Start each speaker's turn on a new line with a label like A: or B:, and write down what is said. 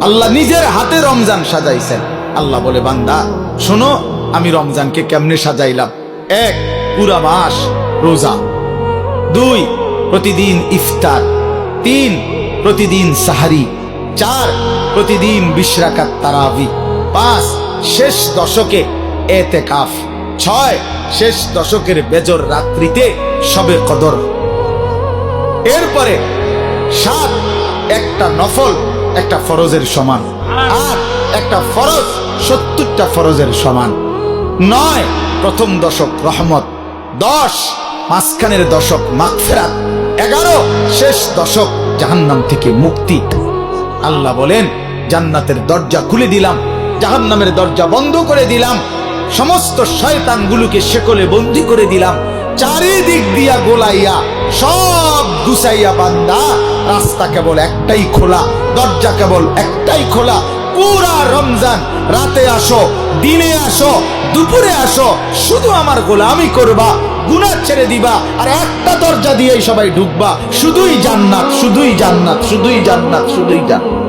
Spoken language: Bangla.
A: আল্লাহ নিজের হাতে রমজান সাজাইছেন। আল্লাহ বলে, বান্দা শোনো আমি রমজানকে কেমনে সাজাইলাম। 1, পুরা মাস রোজা। 2, প্রতিদিন ইফতার। 3, প্রতিদিন সাহারি। 4, প্রতিদিন 20 রাকাত তারাবি। 5, শেষ দশকে এতেকাফ। 6, শেষ দশকের বেজর রাত্রিতে শবে কদর। এরপরে 7, একটা নফল একটা ফরজের সমান। 8, একটা ফরজ 70টা ফরজের সমান। 9, প্রথম দশক রহমত। 10, মাঝখানের দশক মাগফিরাত। 11, শেষ দশক জাহান্নাম থেকে মুক্তি। আল্লাহ বলেন, জান্নাতের দরজা খুলে দিলাম, জাহান্নামের দরজা বন্ধ করে দিলাম, সমস্ত শয়তানগুলোকে শেকলে বন্দী করে দিলাম, চারিদিক দিয়া গোলাইয়া সব গুছাইয়া বান্দা রাস্তা কেবল একটাই খোলা, দরজা কেবল একটাই খোলা। পুরা রমজান রাতে আসো, দিনে আসো, দুপুরে আসো, শুধু আমার গোলামি করবা, গুনাহ ছেড়ে দিবা, আর একটা দরজা দিয়েই সবাই ঢুকবা। শুধুই জান্নাত, শুধুই জান্নাত, শুধুই জান্নাত, শুধুই জান্নাত।